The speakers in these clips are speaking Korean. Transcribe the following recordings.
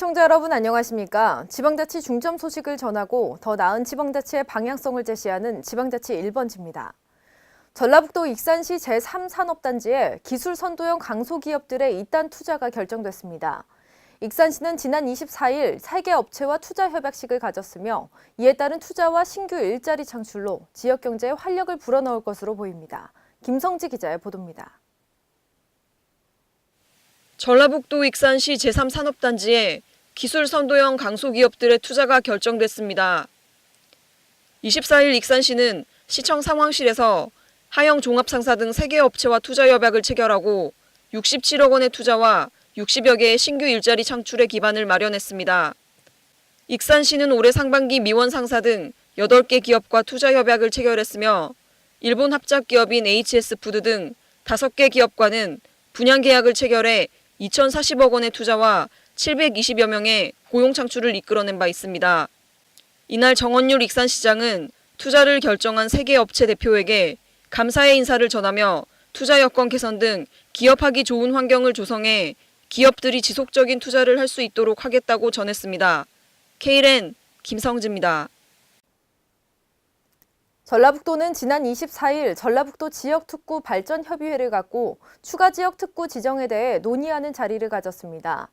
시청자 여러분 안녕하십니까? 지방자치 중점 소식을 전하고 더 나은 지방자치의 방향성을 제시하는 지방자치 1번지입니다. 전라북도 익산시 제3산업단지에 기술선도형 강소기업들의 이단 투자가 결정됐습니다. 익산시는 지난 24일 3개 업체와 투자 협약식을 가졌으며 이에 따른 투자와 신규 일자리 창출로 지역 경제에 활력을 불어넣을 것으로 보입니다. 김성지 기자의 보도입니다. 전라북도 익산시 제3산업단지에 기술선도형 강소기업들의 투자가 결정됐습니다. 24일 익산시는 시청 상황실에서 하영 종합상사 등 3개 업체와 투자 협약을 체결하고 67억 원의 투자와 60여 개의 신규 일자리 창출의 기반을 마련했습니다. 익산시는 올해 상반기 미원 상사 등 8개 기업과 투자 협약을 체결했으며 일본 합작기업인 HS푸드 등 5개 기업과는 분양 계약을 체결해 2,040억 원의 투자와 720여 명의 고용 창출을 이끌어낸 바 있습니다. 이날 정원율 익산시장은 투자를 결정한 3개 업체 대표에게 감사의 인사를 전하며 투자 여건 개선 등 기업하기 좋은 환경을 조성해 기업들이 지속적인 투자를 할 수 있도록 하겠다고 전했습니다. KLN 김성지입니다. 전라북도는 지난 24일 전라북도 지역특구 발전협의회를 갖고 추가 지역특구 지정에 대해 논의하는 자리를 가졌습니다.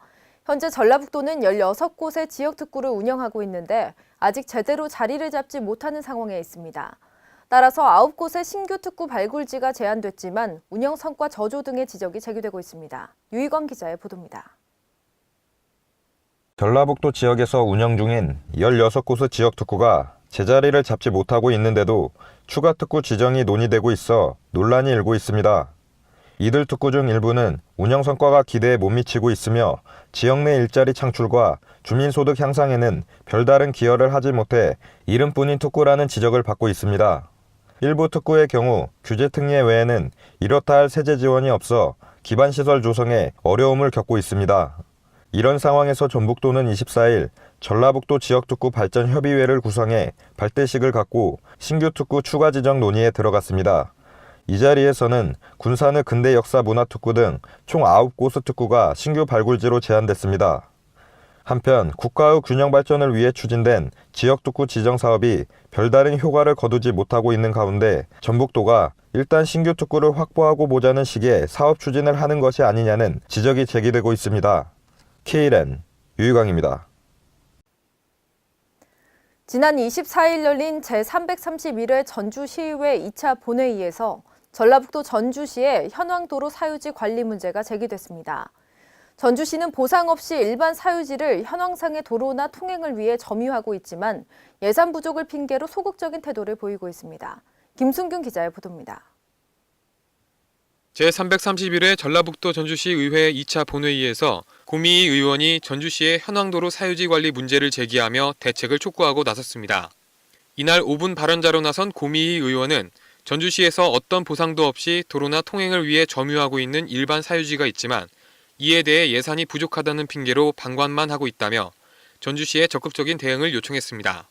현재 전라북도는 16곳의 지역특구를 운영하고 있는데 아직 제대로 자리를 잡지 못하는 상황에 있습니다. 따라서 9곳의 신규 특구 발굴지가 제안됐지만 운영 성과 저조 등의 지적이 제기되고 있습니다. 유희건 기자의 보도입니다. 전라북도 지역에서 운영 중인 16곳의 지역특구가 제자리를 잡지 못하고 있는데도 추가 특구 지정이 논의되고 있어 논란이 일고 있습니다. 이들 특구 중 일부는 운영 성과가 기대에 못 미치고 있으며 지역 내 일자리 창출과 주민소득 향상에는 별다른 기여를 하지 못해 이름뿐인 특구라는 지적을 받고 있습니다. 일부 특구의 경우 규제 특례 외에는 이렇다 할 세제 지원이 없어 기반시설 조성에 어려움을 겪고 있습니다. 이런 상황에서 전북도는 24일 전라북도 지역특구 발전협의회를 구성해 발대식을 갖고 신규 특구 추가 지정 논의에 들어갔습니다. 이 자리에서는 군산의 근대 역사 문화특구 등 총 9곳의 특구가 신규 발굴지로 제안됐습니다. 한편 국가의 균형 발전을 위해 추진된 지역특구 지정 사업이 별다른 효과를 거두지 못하고 있는 가운데 전북도가 일단 신규 특구를 확보하고 보자는 식의 사업 추진을 하는 것이 아니냐는 지적이 제기되고 있습니다. KLN 유희광입니다. 지난 24일 열린 제331회 전주시의회 2차 본회의에서 전라북도 전주시의 현황도로 사유지 관리 문제가 제기됐습니다. 전주시는 보상 없이 일반 사유지를 현황상의 도로나 통행을 위해 점유하고 있지만 예산 부족을 핑계로 소극적인 태도를 보이고 있습니다. 김순균 기자의 보도입니다. 제331회 전라북도 전주시 의회 2차 본회의에서 고미희 의원이 전주시의 현황도로 사유지 관리 문제를 제기하며 대책을 촉구하고 나섰습니다. 이날 5분 발언자로 나선 고미희 의원은 전주시에서 어떤 보상도 없이 도로나 통행을 위해 점유하고 있는 일반 사유지가 있지만 이에 대해 예산이 부족하다는 핑계로 방관만 하고 있다며 전주시에 적극적인 대응을 요청했습니다.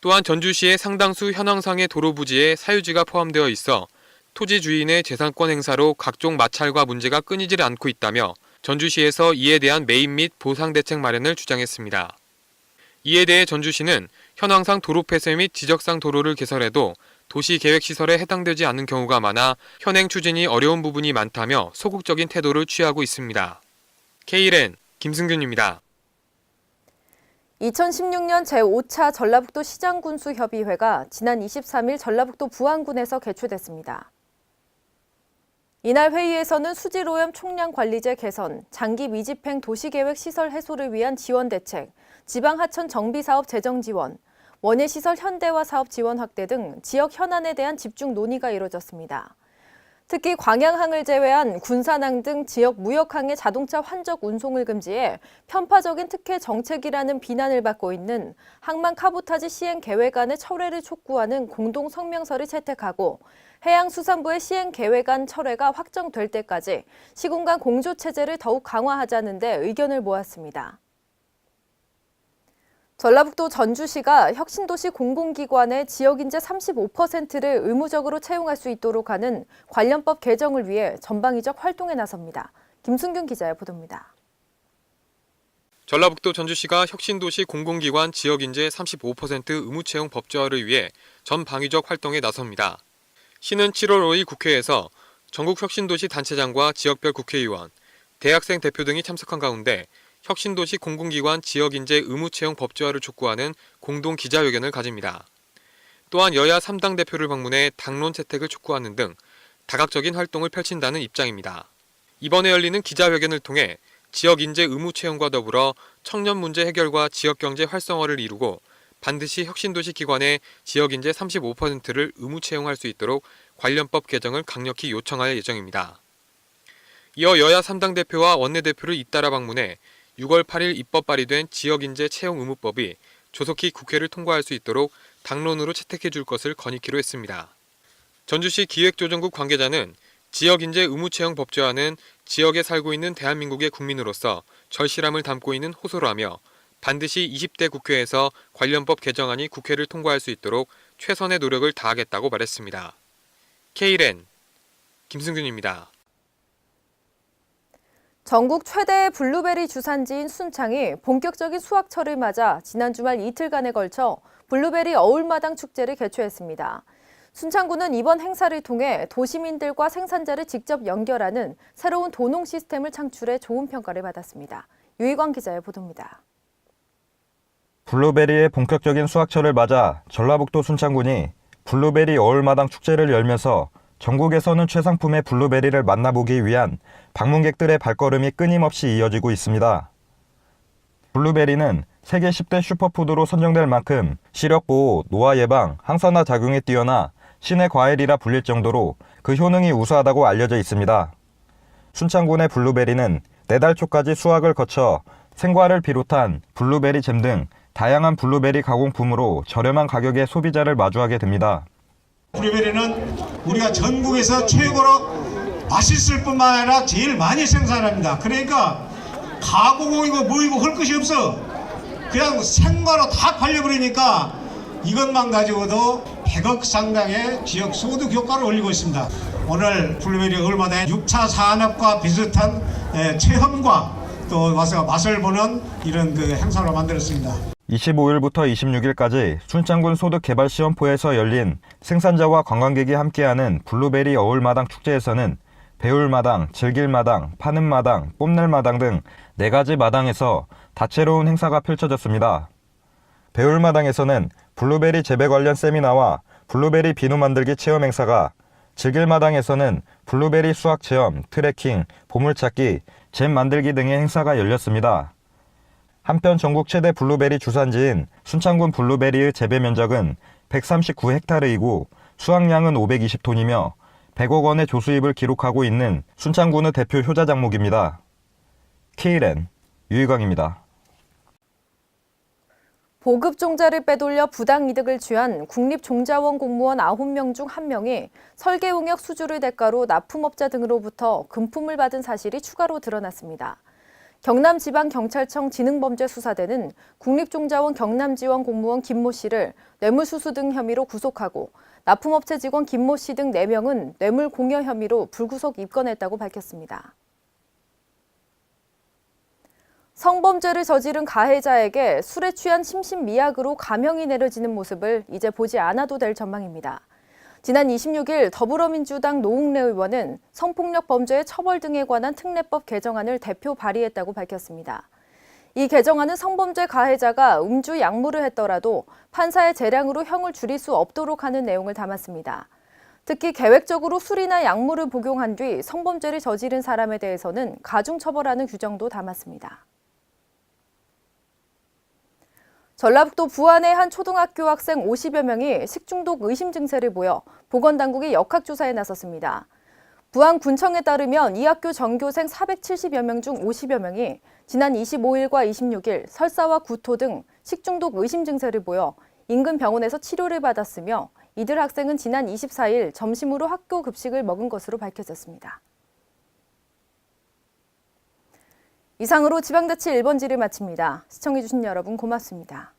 또한 전주시의 상당수 현황상의 도로 부지에 사유지가 포함되어 있어 토지 주인의 재산권 행사로 각종 마찰과 문제가 끊이질 않고 있다며 전주시에서 이에 대한 매입 및 보상 대책 마련을 주장했습니다. 이에 대해 전주시는 현황상 도로 폐쇄 및 지적상 도로를 개설해도 도시계획시설에 해당되지 않는 경우가 많아 현행 추진이 어려운 부분이 많다며 소극적인 태도를 취하고 있습니다. KLN 김승균입니다. 2016년 제5차 전라북도 시장군수협의회가 지난 23일 전라북도 부안군에서 개최됐습니다. 이날 회의에서는 수질오염 총량관리제 개선, 장기 미집행 도시계획 시설 해소를 위한 지원 대책, 지방하천 정비사업 재정 지원, 원예시설 현대화 사업 지원 확대 등 지역 현안에 대한 집중 논의가 이뤄졌습니다. 특히 광양항을 제외한 군산항 등 지역 무역항의 자동차 환적 운송을 금지해 편파적인 특혜 정책이라는 비난을 받고 있는 항만 카보타지 시행 계획안의 철회를 촉구하는 공동 성명서를 채택하고 해양수산부의 시행 계획안 철회가 확정될 때까지 시군 간 공조 체제를 더욱 강화하자는 데 의견을 모았습니다. 전라북도 전주시가 혁신도시 공공기관의 지역인재 35%를 의무적으로 채용할 수 있도록 하는 관련법 개정을 위해 전방위적 활동에 나섭니다. 김순균 기자의 보도입니다. 전라북도 전주시가 혁신도시 공공기관 지역인재 35% 의무채용 법제화를 위해 전방위적 활동에 나섭니다. 시는 7월 5일 국회에서 전국혁신도시 단체장과 지역별 국회의원, 대학생 대표 등이 참석한 가운데 혁신도시 공공기관 지역인재 의무채용 법제화를 촉구하는 공동 기자회견을 가집니다. 또한 여야 3당 대표를 방문해 당론 채택을 촉구하는 등 다각적인 활동을 펼친다는 입장입니다. 이번에 열리는 기자회견을 통해 지역인재 의무 채용과 더불어 청년 문제 해결과 지역경제 활성화를 이루고 반드시 혁신도시 기관의 지역인재 35%를 의무 채용할 수 있도록 관련법 개정을 강력히 요청할 예정입니다. 이어 여야 3당 대표와 원내대표를 잇따라 방문해 6월 8일 입법 발의된 지역인재 채용 의무법이 조속히 국회를 통과할 수 있도록 당론으로 채택해 줄 것을 건의키로 했습니다. 전주시 기획조정국 관계자는 지역인재 의무채용 법제화는 지역에 살고 있는 대한민국의 국민으로서 절실함을 담고 있는 호소라며 반드시 20대 국회에서 관련법 개정안이 국회를 통과할 수 있도록 최선의 노력을 다하겠다고 말했습니다. K랜 김승준입니다. 전국 최대의 블루베리 주산지인 순창이 본격적인 수확철을 맞아 지난 주말 이틀간에 걸쳐 블루베리 어울마당 축제를 개최했습니다. 순창구는 이번 행사를 통해 도시민들과 생산자를 직접 연결하는 새로운 도농 시스템을 창출해 좋은 평가를 받았습니다. 유희광 기자의 보도입니다. 블루베리의 본격적인 수확철을 맞아 전라북도 순창군이 블루베리 어울마당 축제를 열면서 전국에서는 최상품의 블루베리를 만나보기 위한 방문객들의 발걸음이 끊임없이 이어지고 있습니다. 블루베리는 세계 10대 슈퍼푸드로 선정될 만큼 시력 보호, 노화 예방, 항산화 작용에 뛰어나 신의 과일이라 불릴 정도로 그 효능이 우수하다고 알려져 있습니다. 순창군의 블루베리는 4달 초까지 수확을 거쳐 생과를 비롯한 블루베리 잼 등 다양한 블루베리 가공품으로 저렴한 가격에 소비자를 마주하게 됩니다. 블루베리는 우리가 전국에서 최고로 맛있을 뿐만 아니라 제일 많이 생산합니다. 그러니까 가공이고 뭐이고 할 것이 없어. 그냥 생과로 다 팔려버리니까 이것만 가지고도 100억 상당의 지역 소득 효과를 올리고 있습니다. 오늘 블루베리 어울마당에 6차 산업과 비슷한 체험과 또 와서 맛을 보는 이런 행사로 만들었습니다. 25일부터 26일까지 순창군 소득개발시험포에서 열린 생산자와 관광객이 함께하는 블루베리 어울마당 축제에서는 배울마당, 즐길마당, 파는마당, 뽐낼마당 등 4가지 마당에서 다채로운 행사가 펼쳐졌습니다. 배울마당에서는 블루베리 재배 관련 세미나와 블루베리 비누 만들기 체험 행사가, 즐길마당에서는 블루베리 수확 체험, 트레킹, 보물찾기, 잼 만들기 등의 행사가 열렸습니다. 한편 전국 최대 블루베리 주산지인 순창군 블루베리의 재배 면적은 139헥타르이고 수확량은 520톤이며 100억 원의 조수입을 기록하고 있는 순창군의 대표 효자 작목입니다. K랜 유희광입니다. 보급종자를 빼돌려 부당이득을 취한 국립종자원 공무원 9명 중 1명이 설계용역 수주를 대가로 납품업자 등으로부터 금품을 받은 사실이 추가로 드러났습니다. 경남지방경찰청 지능범죄수사대는 국립종자원 경남지원 공무원 김모 씨를 뇌물수수 등 혐의로 구속하고 납품업체 직원 김모 씨 등 4명은 뇌물 공여 혐의로 불구속 입건했다고 밝혔습니다. 성범죄를 저지른 가해자에게 술에 취한 심신미약으로 감형이 내려지는 모습을 이제 보지 않아도 될 전망입니다. 지난 26일 더불어민주당 노웅래 의원은 성폭력 범죄의 처벌 등에 관한 특례법 개정안을 대표 발의했다고 밝혔습니다. 이 개정안은 성범죄 가해자가 음주 약물을 했더라도 판사의 재량으로 형을 줄일 수 없도록 하는 내용을 담았습니다. 특히 계획적으로 술이나 약물을 복용한 뒤 성범죄를 저지른 사람에 대해서는 가중처벌하는 규정도 담았습니다. 전라북도 부안의 한 초등학교 학생 50여 명이 식중독 의심 증세를 보여 보건당국이 역학조사에 나섰습니다. 부안군청에 따르면 이 학교 전교생 470여 명 중 50여 명이 지난 25일과 26일 설사와 구토 등 식중독 의심 증세를 보여 인근 병원에서 치료를 받았으며 이들 학생은 지난 24일 점심으로 학교 급식을 먹은 것으로 밝혀졌습니다. 이상으로 지방자치 1번지를 마칩니다. 시청해주신 여러분 고맙습니다.